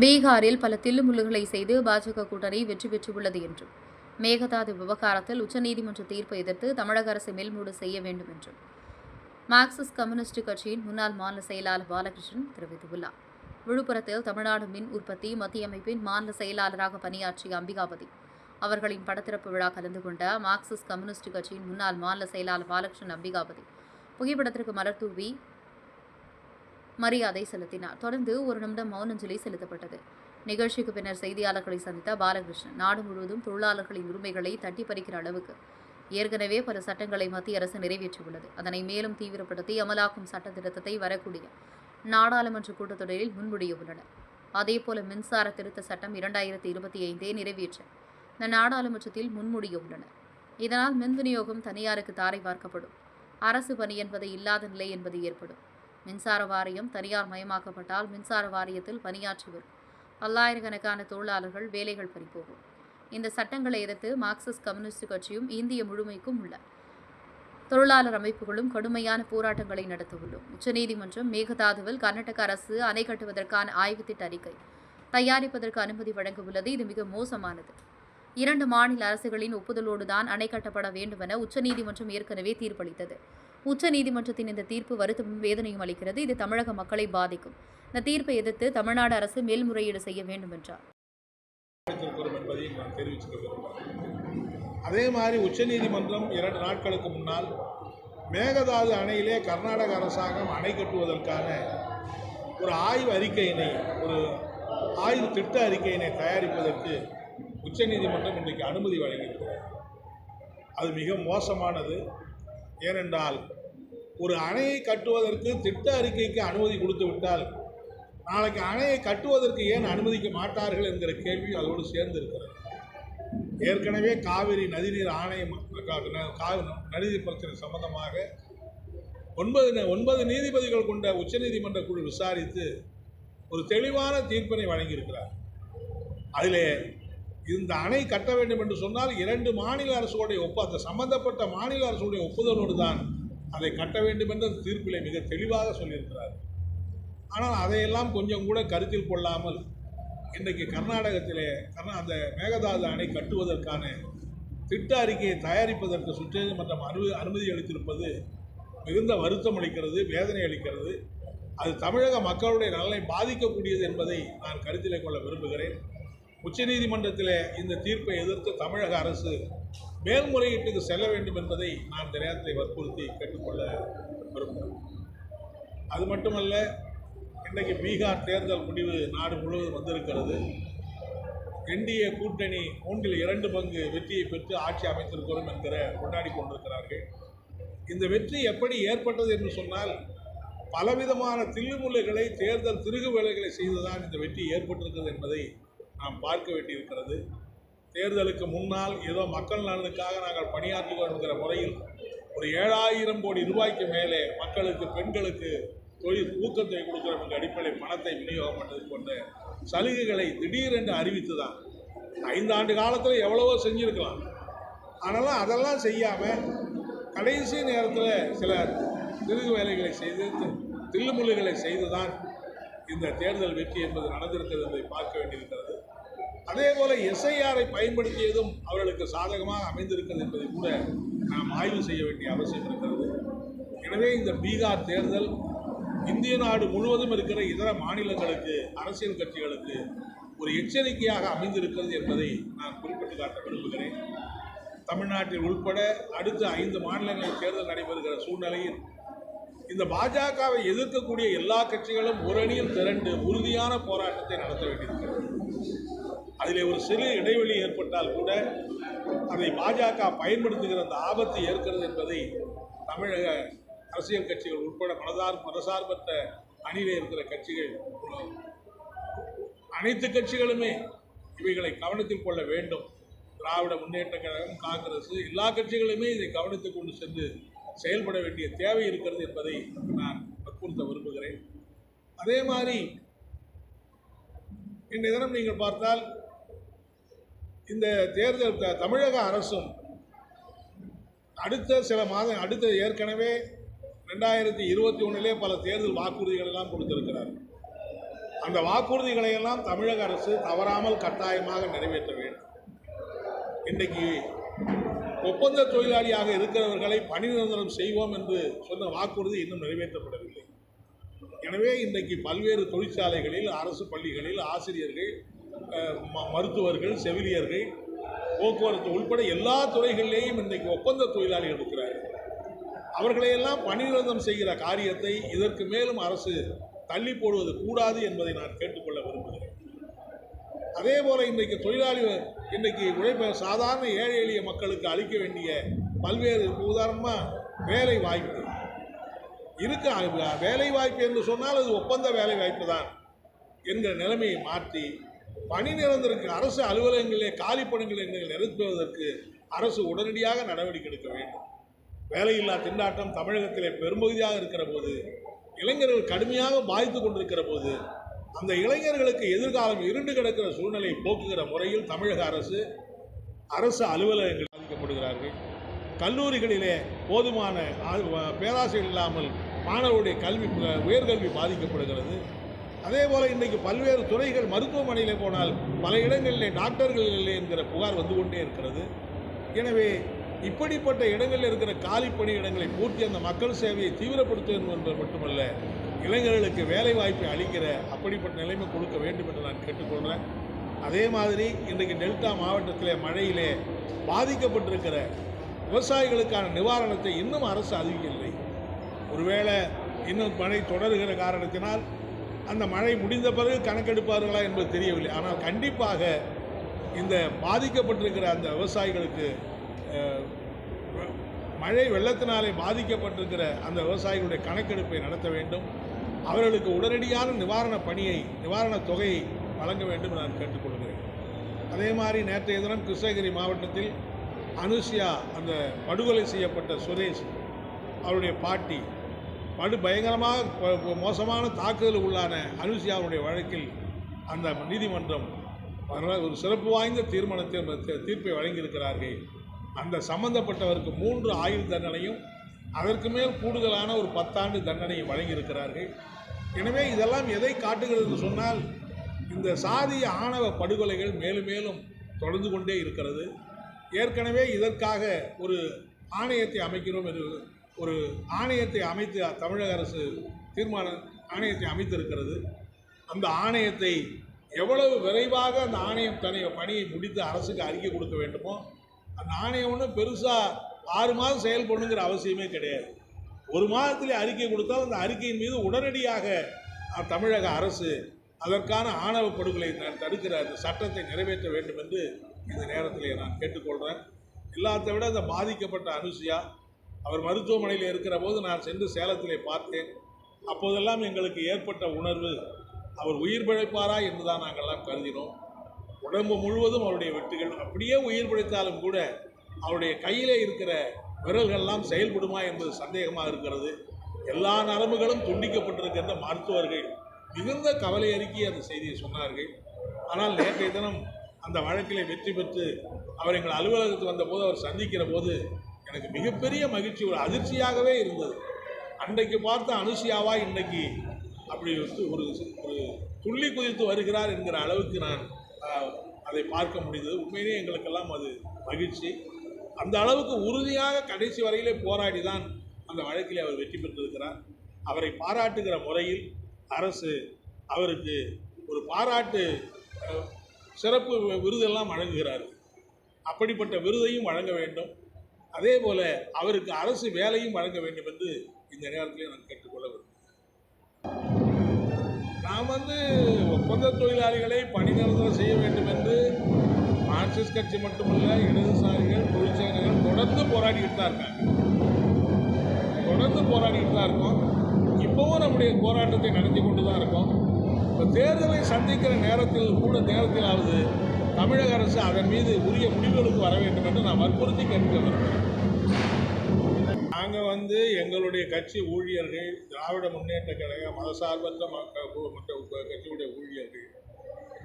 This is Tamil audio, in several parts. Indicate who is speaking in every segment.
Speaker 1: பீகாரில் பல தில்லுமுல்லுகளை செய்து பாஜக கூட்டணி வெற்றி பெற்றுள்ளது என்றும், மேகதாது விவகாரத்தில் உச்சநீதிமன்ற தீர்ப்பை எதிர்த்து தமிழக அரசை மேல்முறை செய்ய வேண்டும் என்றும் மார்க்சிஸ்ட் கம்யூனிஸ்ட் கட்சியின் முன்னாள் மாநில செயலாளர் பாலகிருஷ்ணன் தெரிவித்துள்ளார். விழுப்புரத்தில் தமிழ்நாடு மின் உற்பத்தி மத்திய அமைப்பின் மாநில செயலாளராக பணியாற்றிய அம்பிகாபதி அவர்களின் படத்திறப்பு விழா கலந்து கொண்ட மார்க்சிஸ்ட் கம்யூனிஸ்ட் கட்சியின் முன்னாள் மாநில செயலாளர் பாலகிருஷ்ணன் அம்பிகாபதி புகைப்படத்திற்கு மலர் தூவி மரியாதை செலுத்தினார். தொடர்ந்து ஒரு நிமிடம் மௌனஞ்சலி செலுத்தப்பட்டது. நிகழ்ச்சிக்கு பின்னர் செய்தியாளர்களை சந்தித்த பாலகிருஷ்ணன், நாடு முழுவதும் தொழிலாளர்களின் உரிமைகளை தட்டி பறிக்கிற அளவுக்கு ஏற்கனவே பல சட்டங்களை மத்திய அரசு நிறைவேற்றியுள்ளது. அதனை மேலும் தீவிரப்படுத்தி அமலாக்கும் சட்ட திருத்தத்தை வரக்கூடிய நாடாளுமன்ற கூட்டத்தொடரில் முன்மொழிய உள்ளனர். அதேபோல மின்சார திருத்த சட்டம் 2025 நிறைவேற்ற இந்த நாடாளுமன்றத்தில் முன்மொழிய உள்ளனர். இதனால் மின் விநியோகம் தனியாருக்கு தாரை பார்க்கப்படும். அரசு பணி என்பது இல்லாத நிலை என்பது ஏற்படும். மின்சார வாரியம் தனியார் மயமாக்கப்பட்டால் மின்சார வாரியத்தில் பணியாற்றி வரும் பல்லாயிரக்கணக்கான தொழிலாளர்கள் வேலைகள் பறிபோகும். இந்த சட்டங்களை எதிர்த்து மார்க்சிஸ்ட் கம்யூனிஸ்ட் கட்சியும் இந்திய முழுமைக்கும் உள்ள தொழிலாளர் அமைப்புகளும் கடுமையான போராட்டங்களை நடத்தவுள்ளோம். உச்சநீதிமன்றம் மேகதாதுவில் கர்நாடக அரசு அணை கட்டுவதற்கான ஆய்வுத்திட்ட அறிக்கை தயாரிப்பதற்கு அனுமதி வழங்க உள்ளது. இது மிக மோசமானது. 2 மாநில அரசுகளின் ஒப்புதலோடுதான் அணை கட்டப்பட வேண்டும் என உச்சநீதிமன்றம் ஏற்கனவே தீர்ப்பளித்தது. உச்சநீதிமன்றத்தின் இந்த தீர்ப்பு வருத்தமும் வேதனையும் அளிக்கிறது. இது தமிழக மக்களை பாதிக்கும். இந்த தீர்ப்பை எதிர்த்து தமிழ்நாடு அரசு மேல்முறையீடு செய்ய வேண்டும் என்றார்.
Speaker 2: அதே மாதிரி உச்சநீதிமன்றம் 2 நாட்களுக்கு முன்னால் மேகதாது அணையிலே கர்நாடக அரசாங்கம் அணை கட்டுவதற்கான ஒரு ஆய்வு அறிக்கையினை, ஒரு ஆய்வு திட்ட அறிக்கையினை தயாரிப்பதற்கு உச்சநீதிமன்றம் இன்றைக்கு அனுமதி வழங்கியிருக்கிறது. அது மிக மோசமானது. ஏனென்றால் ஒரு அணையை கட்டுவதற்கு திட்ட அறிக்கைக்கு அனுமதி கொடுத்து விட்டால் நாளைக்கு அணையை கட்டுவதற்கு ஏன் அனுமதிக்க மாட்டார்கள் என்கிற கேள்வி அதோடு சேர்ந்து இருக்கிறது. ஏற்கனவே காவிரி நதிநீர் ஆணையம், நதிநீர் பிரச்சனை சம்பந்தமாக 9 நீதிபதிகள் கொண்ட உச்சநீதிமன்ற குழு விசாரித்து ஒரு தெளிவான தீர்ப்பினை வழங்கியிருக்கிறார். அதிலே இந்த அணை கட்ட வேண்டும் என்று சொன்னால் 2 மாநில அரசுடைய அந்த சம்பந்தப்பட்ட மாநில அரசுடைய ஒப்புதலோடு தான் அதை கட்ட வேண்டும் என்ற தீர்ப்பிலே மிக தெளிவாக சொல்லியிருக்கிறார். ஆனால் அதையெல்லாம் கொஞ்சம் கூட கருத்தில் கொள்ளாமல் இன்றைக்கு கர்நாடகத்திலே அந்த மேகதாது அணை கட்டுவதற்கான திட்ட அறிக்கையை தயாரிப்பதற்கு உச்சநீதிமன்றம் அனுமதி அளித்திருப்பது மிகுந்த வருத்தம் அளிக்கிறது, வேதனை அளிக்கிறது. அது தமிழக மக்களுடைய நலனை பாதிக்கக்கூடியது என்பதை நான் கருத்திலே கொள்ள விரும்புகிறேன். உச்சநீதிமன்றத்தில் இந்த தீர்ப்பை எதிர்த்து தமிழக அரசு மேல்முறையீட்டுக்கு செல்ல வேண்டும் என்பதை நான் இந்த நேரத்தை வற்புறுத்தி கேட்டுக்கொள்ள விரும்புகிறேன். அது மட்டுமல்ல, இன்றைக்கு பீகார் தேர்தல் முடிவு நாடு முழுவதும் வந்திருக்கிறது. என்டிஏ கூட்டணி 2 பங்கு வெற்றியை பெற்று ஆட்சி அமைத்திருக்கிறோம் என்கிற கொண்டாடி கொண்டிருக்கிறார்கள். இந்த வெற்றி எப்படி ஏற்பட்டது என்று சொன்னால், பலவிதமான தில்லுமுல்லுகளை, தேர்தல் திருகு வேலைகளை செய்துதான் இந்த வெற்றி ஏற்பட்டிருக்கிறது என்பதை நாம் பார்க்க வேண்டியிருக்கிறது. தேர்தலுக்கு முன்னால் ஏதோ மக்கள் நலனுக்காக நாங்கள் பணியாற்றுகிறோம் என்கிற முறையில் ஒரு 7000 கோடி ரூபாய்க்கு மேலே மக்களுக்கு, பெண்களுக்கு தொழில் ஊக்கத்தை கொடுக்கிறோம் என்ற அடிப்படையில் பணத்தை விநியோகம் பண்ணது போன்ற சலுகைகளை திடீரென்று அறிவித்து தான் 5 ஆண்டு காலத்தில் எவ்வளவோ செஞ்சுருக்கலாம். ஆனாலும் அதெல்லாம் செய்யாமல் கடைசி நேரத்தில் சில திருகு வேலைகளை செய்து, தில்லுமுல்லுகளை செய்து தான் இந்த தேர்தல் வெற்றி என்பது நடந்திருக்கிறது என்பதை பார்க்க வேண்டியிருக்கிறது. அதே போல் எஸ்ஐஆரை பயன்படுத்தியதும் அவர்களுக்கு சாதகமாக அமைந்திருக்கிறது என்பதை கூட நாம் ஆய்வு செய்ய வேண்டிய அவசியம் இருக்கிறது. எனவே இந்த பீகார் தேர்தல் இந்திய நாடு முழுவதும் இருக்கிற இதர மாநிலங்களுக்கு, அரசியல் கட்சிகளுக்கு ஒரு எச்சரிக்கையாக அமைந்திருக்கிறது என்பதை நான் குறிப்பிட்டு காட்ட விரும்புகிறேன். தமிழ்நாட்டில் உட்பட அடுத்த 5 மாநிலங்களில் தேர்தல் நடைபெறுகிற சூழ்நிலையில் இந்த பாஜகவை எதிர்க்கக்கூடிய எல்லா கட்சிகளும் ஒரு அணியில் திரண்டு உறுதியான போராட்டத்தை நடத்த வேண்டியிருக்கிறது. அதிலே ஒரு சிறு இடைவெளி ஏற்பட்டால் கூட அதை பாஜக பயன்படுத்துகிற அந்த ஆபத்து ஏற்கிறது என்பதை தமிழக அரசியல் கட்சிகள் உட்பட மதசார்பற்ற அணியிலே இருக்கிற கட்சிகள், அனைத்து கட்சிகளுமே இவைகளை கவனத்தில் கொள்ள வேண்டும். திராவிட முன்னேற்ற கழகம், காங்கிரஸ், எல்லா கட்சிகளுமே இதை கவனித்துக் கொண்டு சென்று செயல்பட வேண்டிய தேவை இருக்கிறது என்பதை நான் வற்புறுத்த விரும்புகிறேன். அதே மாதிரி இன்றைய தினம் நீங்கள் பார்த்தால் இந்த தேர்தல் தமிழக அரசும் அடுத்த ஏற்கனவே 2021 பல தேர்தல் வாக்குறுதிகள் எல்லாம் கொடுத்திருக்கிறார். அந்த வாக்குறுதிகளை எல்லாம் தமிழக அரசு தவறாமல் கட்டாயமாக நிறைவேற்ற வேண்டும். இன்றைக்கு ஒப்பந்த தொழிலாளியாக இருக்கிறவர்களை பணி நிரந்தரம் செய்வோம் என்று சொன்ன வாக்குறுதி இன்னும் நிறைவேற்றப்படவில்லை. எனவே இன்றைக்கு பல்வேறு தொழிற்சாலைகளில், அரசு பள்ளிகளில் ஆசிரியர்கள், மருத்துவர்கள், செவிலியர்கள், போக்குவரத்து உள்பட எல்லா துறைகளிலேயும் இன்றைக்கு ஒப்பந்த தொழிலாளிகள் இருக்கிறார்கள். அவர்களையெல்லாம் பணி நிரந்தரம் செய்கிற காரியத்தை இதற்கு மேலும் அரசு தள்ளி போடுவது கூடாது என்பதை நான் கேட்டுக்கொள்ள விரும்புகிறேன். அதே போல இன்றைக்கு உழைப்ப சாதாரண ஏழை எளிய மக்களுக்கு அளிக்க வேண்டிய பல்வேறு உதாரணமாக வேலை வாய்ப்பு வேலை வாய்ப்பு என்று சொன்னால் அது ஒப்பந்த வேலை வாய்ப்பு தான் என்கிற நிலைமையை மாற்றி பணி நிரந்தரக்கு அரசு அலுவலகங்களிலே காலி பணிகளை நிறுத்துவதற்கு அரசு உடனடியாக நடவடிக்கை எடுக்க வேண்டும். வேலையில்லா திண்டாட்டம் தமிழகத்திலே பெரும்பகுதியாக இருக்கிற போது, இளைஞர்கள் கடுமையாக பாதித்து கொண்டிருக்கிற போது, அந்த இளைஞர்களுக்கு எதிர்காலம் இருண்டு கிடக்கிற சூழ்நிலை போக்குகிற முறையில் தமிழக அரசு அலுவலகங்கள் பாதிக்கப்படுகிறார்கள். கல்லூரிகளிலே போதுமான பேராசிரியர் இல்லாமல் மாணவருடைய உயர்கல்வி பாதிக்கப்படுகிறது. அதே போல் இன்றைக்கு பல்வேறு துறைகள், மருத்துவமனையிலே போனால் பல இடங்களிலே டாக்டர்கள் இல்லை என்கிற புகார் வந்து கொண்டே இருக்கிறது. எனவே இப்படிப்பட்ட இடங்களில் இருக்கிற காலி பணியிடங்களை பூர்த்தி அந்த மக்கள் சேவையை தீவிரப்படுத்துவது என்பது மட்டுமல்ல, இளைஞர்களுக்கு வேலை வாய்ப்பை அளிக்கிற அப்படிப்பட்ட நிலைமை கொடுக்க வேண்டும் என்று நான் கேட்டுக்கொள்கிறேன். அதே மாதிரி இன்றைக்கு டெல்டா மாவட்டத்திலே மழையிலே பாதிக்கப்பட்டிருக்கிற விவசாயிகளுக்கான நிவாரணத்தை இன்னும் அரசு அறிவிக்கவில்லை. ஒருவேளை இன்னும் மழை தொடர்கிற காரணத்தினால் அந்த மழை முடிந்த பிறகு கணக்கெடுப்பார்களா என்பது தெரியவில்லை. ஆனால் கண்டிப்பாக இந்த பாதிக்கப்பட்டிருக்கிற அந்த விவசாயிகளுக்கு மழை வெள்ளத்தினாலே பாதிக்கப்பட்டிருக்கிற அந்த விவசாயிகளுடைய கணக்கெடுப்பை நடத்த வேண்டும். அவர்களுக்கு உடனடியான நிவாரணத் தொகையை வழங்க வேண்டும் என்று நான் கேட்டுக்கொள்கிறேன். அதே மாதிரி நேற்றைய தினம் கிருஷ்ணகிரி மாவட்டத்தில் அனுஷியா, அந்த படுகொலை செய்யப்பட்ட சுரேஷ் அவருடைய பாட்டி, பயங்கரமாக மோசமான தாக்குதல் உள்ளான அனுஷியாவுடைய வழக்கில் அந்த நீதிமன்றம் ஒரு சிறப்பு வாய்ந்த தீர்ப்பை வழங்கியிருக்கிறார்கள். அந்த சம்பந்தப்பட்டவருக்கு 3 ஆயுள் தண்டனையும் அதற்கு மேல் கூடுதலான ஒரு 10 ஆண்டு தண்டனையும் வழங்கியிருக்கிறார்கள். எனவே இதெல்லாம் எதை காட்டுகிறது என்று சொன்னால், இந்த சாதிய ஆணவ படுகொலைகள் மேலும் மேலும் தொடர்ந்து கொண்டே இருக்கிறது. ஏற்கனவே இதற்காக ஒரு ஆணையத்தை அமைக்கிறோம் என்று ஒரு ஆணையத்தை அமைத்து தமிழக அரசு ஆணையத்தை அமைத்திருக்கிறது. அந்த ஆணையத்தை எவ்வளவு விரைவாக அந்த ஆணையம் பணியை முடித்து அரசுக்கு அறிக்கை கொடுக்க வேண்டுமோ, அந்த ஆணையம் ஒன்றும் பெருசாக 6 மாதம் செயல்படணுங்கிற அவசியமே கிடையாது. 1 மாதத்திலே அறிக்கை கொடுத்தால் அந்த அறிக்கையின் மீது உடனடியாக தமிழக அரசு அதற்கான ஆணவ படுகொலை தடுக்கிற அந்த சட்டத்தை நிறைவேற்ற வேண்டும் என்று இந்த நேரத்திலே நான் கேட்டுக்கொள்கிறேன். எல்லாத்தை விட அந்த பாதிக்கப்பட்ட அனுஷியா, அவர் மருத்துவமனையில் இருக்கிற போது நான் சென்று சேலத்திலே பார்த்தேன். அப்போதெல்லாம் எங்களுக்கு ஏற்பட்ட உணர்வு, அவர் உயிர் பிழைப்பாரா என்றுதான் நாங்கள்லாம் கருதினோம். உடம்பு முழுவதும் அவருடைய வெட்டுகள், அப்படியே உயிர் பிழைத்தாலும் கூட அவருடைய கையிலே இருக்கிற விரல்கள்லாம் செயல்படுமா என்பது சந்தேகமாக இருக்கிறது. எல்லா நரம்புகளும் துண்டிக்கப்பட்டிருக்கின்ற மருத்துவர்கள் மிகுந்த கவலை அறிக்கை அந்த செய்தியை சொன்னார்கள். ஆனால் நேற்றைய தினம் அந்த வழக்கிலே வெற்றி பெற்று அவர் எங்கள் அலுவலகத்துக்கு வந்தபோது அவர் சந்திக்கிற போது எனக்கு மிகப்பெரிய மகிழ்ச்சி, ஒரு அதிர்ச்சியாகவே இருந்தது. அன்றைக்கு பார்த்த அனுஷியாவா இன்றைக்கு அப்படி ஒரு துள்ளி குதித்து வருகிறார் என்கிற அளவுக்கு நான் அதை பார்க்க முடிந்தது. உண்மையிலே எங்களுக்கெல்லாம் அது மகிழ்ச்சி. அந்த அளவுக்கு உறுதியாக கடைசி வரையிலே போராடி தான் அந்த வழக்கிலே அவர் வெற்றி பெற்றிருக்கிறார். அவரை பாராட்டுகிற முறையில் அரசு அவருக்கு ஒரு பாராட்டு சிறப்பு விருதெல்லாம் வழங்குகிறார். அப்படிப்பட்ட விருதையும் வழங்க வேண்டும். அதே போல அவருக்கு அரசு வேலையும் வழங்க வேண்டும் என்று இந்த நேரத்திலே நான் கேட்டுக்கொள்ள விரும்புகிறேன். நாம் ஒப்பந்த தொழிலாளிகளை பணி நிரந்தரம் செய்ய வேண்டும் என்று மார்க்சிஸ்ட் கட்சி மட்டுமல்ல, இடதுசாரிகள், தொழிற்சங்கங்கள் தொடர்ந்து போராடிக்கிட்டு தான் இருக்கோம். இப்போவும் நம்முடைய போராட்டத்தை நடத்தி கொண்டு தான் இருக்கோம். இப்போ தேர்தலை சந்திக்கிற நேரத்திலாவது தமிழக அரசு அதன் மீது உரிய முடிவுகளுக்கு வர வேண்டும் என்று நான் வற்புறுத்தி கேட்க விரும்புகிறேன். நாங்கள் எங்களுடைய கட்சி ஊழியர்கள், திராவிட முன்னேற்ற கழக மதசார்பற்ற கட்சியுடைய ஊழியர்கள்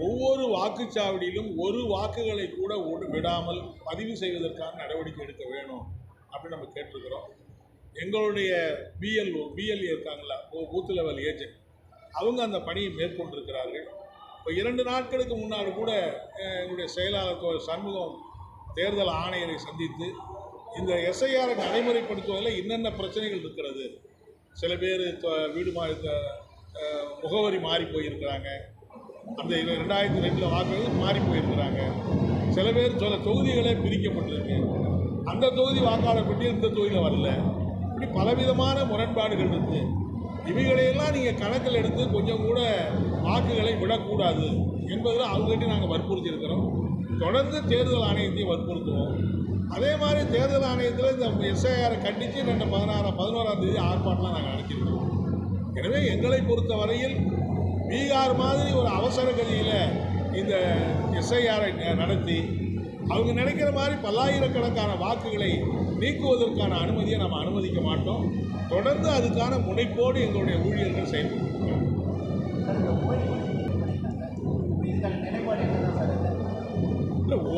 Speaker 2: ஒவ்வொரு வாக்குச்சாவடியிலும் ஒரு வாக்குகளை கூட விடாமல் பதிவு செய்வதற்கான நடவடிக்கை எடுக்க வேணும் அப்படின்னு நம்ம கேட்டிருக்கிறோம். எங்களுடைய பிஎல்ஏ இருக்காங்களா, பூத் லெவல் ஏஜென்ட், அவங்க அந்த பணியை மேற்கொண்டிருக்கிறார்கள். இப்போ 2 நாட்களுக்கு முன்னாடி கூட எங்களுடைய செயலாளர் சண்முகம் தேர்தல் ஆணையரை சந்தித்து இந்த எஸ்ஐஆரை நடைமுறைப்படுத்துவதில் என்னென்ன பிரச்சனைகள் இருக்கிறது, சில பேர் வீடு முகவரி மாறி போயிருக்கிறாங்க, அந்த 2002 வாக்குகள் மாறி போயிருக்கிறாங்க, சில பேர் சில தொகுதிகளே பிரிக்கப்பட்டிருக்கு, அந்த தொகுதி வாக்காளர் பட்டியல் இந்த தொகுதியில் வரல, இப்படி பலவிதமான முரண்பாடுகள் இருக்குது. இவைகளையெல்லாம் நீங்கள் கணக்கில் எடுத்து கொஞ்சம் கூட வாக்குகளை விடக்கூடாது என்பதில் அவங்ககிட்ட நாங்கள் வற்புறுத்தி இருக்கிறோம். தொடர்ந்து தேர்தல் ஆணையத்தையும் வற்புறுத்துவோம். அதே மாதிரி தேர்தல் ஆணையத்தில் இந்த எஸ்ஐஆரை கண்டித்து 11ஆம் தேதி ஆர்ப்பாட்டம்லாம் நாங்கள் நடத்தியிருக்கோம். எனவே எங்களை பொறுத்த வரையில் பீகார் மாதிரி ஒரு அவசர கதியில் இந்த எஸ்ஐஆரை நடத்தி அவங்க நினைக்கிற மாதிரி பல்லாயிரக்கணக்கான வாக்குகளை நீக்குவதற்கான அனுமதியை நம்ம அனுமதிக்க மாட்டோம். தொடர்ந்து அதுக்கான முனைப்போடு எங்களுடைய ஊழியர்கள் செயல்படுகிறார்கள்.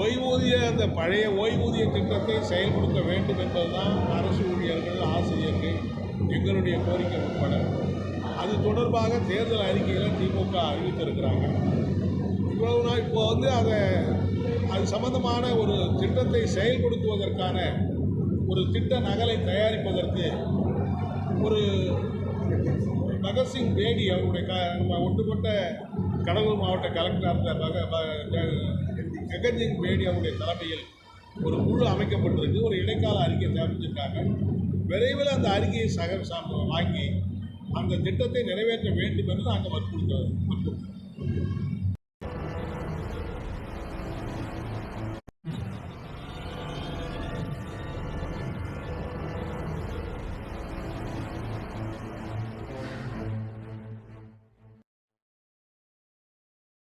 Speaker 2: ஓய்வூதிய அந்த பழைய ஓய்வூதிய திட்டத்தை செயல்படுத்த வேண்டும் என்பதுதான் அரசு ஊழியர்கள், ஆசிரியர்கள் எங்களுடைய கோரிக்கை உட்பட. அது தொடர்பாக தேர்தல் அறிக்கையில் திமுக அறிவித்திருக்கிறாங்க. இப்போ அது சம்பந்தமான ஒரு திட்டத்தை செயல்படுத்துவதற்கான ஒரு திட்ட நகலை தயாரிப்பதற்கு ஒரு பகத்சிங் பேடி அவருடைய ஒட்டுமொத்த கடலூர் மாவட்ட கலெக்டர் ஜெகத்சிங் பேடி அவருடைய தலைமையில் ஒரு குழு அமைக்கப்பட்டிருக்கு. ஒரு இடைக்கால அறிக்கை தயாரிச்சிருக்காங்க. விரைவில் அந்த அறிக்கையை வாங்கி அந்த திட்டத்தை நிறைவேற்ற வேண்டும் என்று நாங்கள் வற்புறுத்துவோம்.